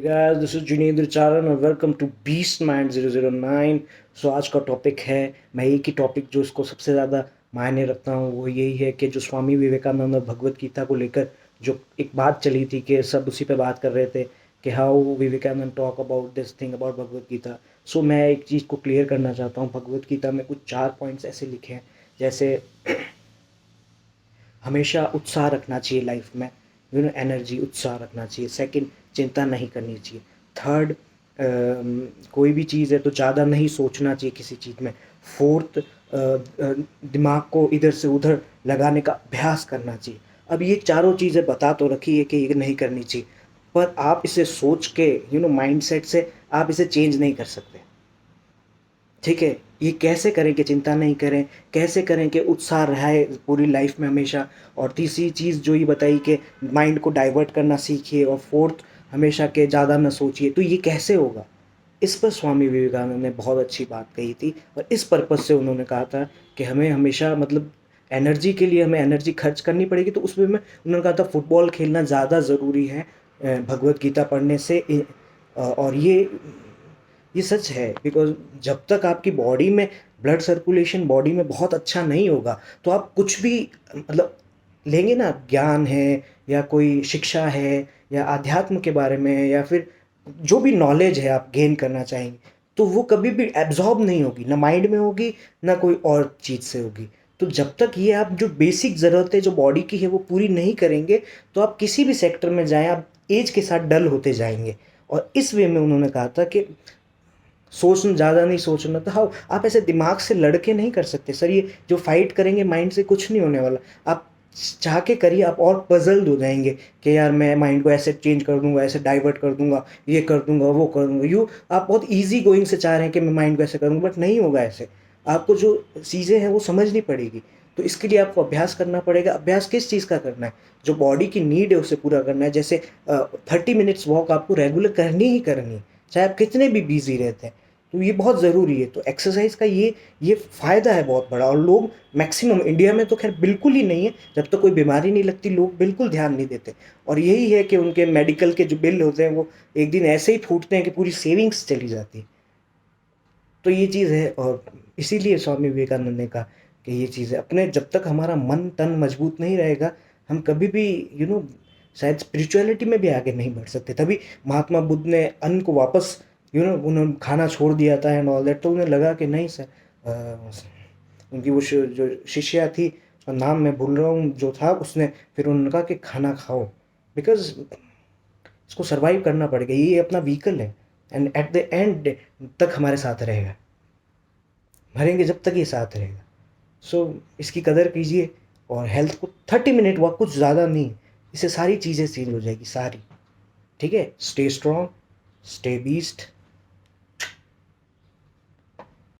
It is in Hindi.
Hey guys, this is Junendra Charan और वेलकम टू बीस्ट माइंड 009। सो आज का टॉपिक है, मैं एक ही टॉपिक जो इसको सबसे ज़्यादा मायने रखता हूँ वो यही है कि जो स्वामी विवेकानंद और भगवत गीता को लेकर जो एक बात चली थी कि सब उसी पे बात कर रहे थे कि how Vivekananda talk about this thing about Bhagavad Gita. So मैं एक चीज़ को क्लियर करना चाहता हूँ। भगवत गीता में कुछ 4 पॉइंट्स ऐसे लिखे हैं, जैसे हमेशा उत्साह रखना चाहिए लाइफ में, एनर्जी उत्साह रखना चाहिए। सेकंड, चिंता नहीं करनी चाहिए। थर्ड, कोई भी चीज़ है तो ज़्यादा नहीं सोचना चाहिए किसी चीज़ में। फोर्थ, दिमाग को इधर से उधर लगाने का अभ्यास करना चाहिए। अब ये चारों चीज़ें बता तो रखी है कि ये नहीं करनी चाहिए, पर आप इसे सोच के माइंडसेट से आप इसे चेंज नहीं कर सकते। ठीक है, ये कैसे करें कि चिंता नहीं करें, कैसे करें कि उत्साह रहे पूरी लाइफ में हमेशा। और तीसरी चीज़ जो ये बताई कि माइंड को डाइवर्ट करना सीखिए। और फोर्थ, हमेशा के ज़्यादा ना सोचिए। तो ये कैसे होगा, इस पर स्वामी विवेकानंद ने बहुत अच्छी बात कही थी। और इस पर्पज़ से उन्होंने कहा था कि हमें हमेशा मतलब एनर्जी के लिए हमें एनर्जी खर्च करनी पड़ेगी। तो उसमें में उन्होंने कहा था फुटबॉल खेलना ज़्यादा ज़रूरी है भगवत गीता पढ़ने से। और ये सच है, बिकॉज जब तक आपकी बॉडी में ब्लड सर्कुलेशन बॉडी में बहुत अच्छा नहीं होगा तो आप कुछ भी मतलब लेंगे ना, ज्ञान है या कोई शिक्षा है या आध्यात्म के बारे में या फिर जो भी नॉलेज है आप गेन करना चाहेंगे, तो वो कभी भी एब्जॉर्ब नहीं होगी, ना माइंड में होगी ना कोई और चीज़ से होगी। तो जब तक ये आप जो बेसिक ज़रूरतें जो बॉडी की है वो पूरी नहीं करेंगे, तो आप किसी भी सेक्टर में जाएं आप एज के साथ डल होते जाएंगे। और इस वे में उन्होंने कहा था कि सोचना, ज़्यादा नहीं सोचना था। हाँ, आप ऐसे दिमाग से लड़के नहीं कर सकते सर। ये जो फाइट करेंगे माइंड से कुछ नहीं होने वाला। आप चाह के करिए, आप और पजल्ड हो जाएंगे कि यार मैं माइंड को ऐसे चेंज कर दूंगा, ऐसे डाइवर्ट कर दूंगा, ये कर दूंगा, वो कर दूंगा। आप बहुत इजी गोइंग से चाह रहे हैं कि मैं माइंड को ऐसे करूँगा, बट नहीं होगा ऐसे। आपको जो चीज़ें हैं वो समझनी पड़ेगी। तो इसके लिए आपको अभ्यास करना पड़ेगा। अभ्यास किस चीज़ का करना है, जो बॉडी की नीड है उसे पूरा करना है। जैसे 30 मिनट्स वॉक आपको रेगुलर करनी ही करनी है, चाहे आप कितने भी बिजी रहते हैं। तो ये बहुत ज़रूरी है। तो एक्सरसाइज का ये फ़ायदा है बहुत बड़ा। और लोग मैक्सिमम इंडिया में तो खैर बिल्कुल ही नहीं है, जब तक कोई बीमारी नहीं लगती लोग बिल्कुल ध्यान नहीं देते। और यही है कि उनके मेडिकल के जो बिल होते हैं वो एक दिन ऐसे ही फूटते हैं कि पूरी सेविंग्स चली जाती है। तो ये चीज़ है। और इसीलिए स्वामी विवेकानंद ने कहा कि ये चीज़ है, अपने जब तक हमारा मन तन मजबूत नहीं रहेगा हम कभी भी शायद स्पिरिचुअलिटी में भी आगे नहीं बढ़ सकते। तभी महात्मा बुद्ध ने अन्न को वापस उन्होंने खाना छोड़ दिया था एंड ऑल दैट। तो उन्हें लगा कि नहीं सर, उनकी वो जो शिष्या थी, उसका नाम मैं भूल रहा हूँ, जो था उसने फिर उन्होंने कहा कि खाना खाओ, बिकॉज इसको सरवाइव करना पड़ेगा, ये अपना व्हीकल है एंड एट द एंड तक हमारे साथ रहेगा, मरेंगे जब तक ये साथ रहेगा। सो इसकी कदर कीजिए। और हेल्थ को 30 मिनट वॉक, कुछ ज़्यादा नहीं, इससे सारी चीज़ें चेंज हो जाएगी सारी। ठीक है, स्टे स्ट्रॉन्ग, स्टे बीस्ट।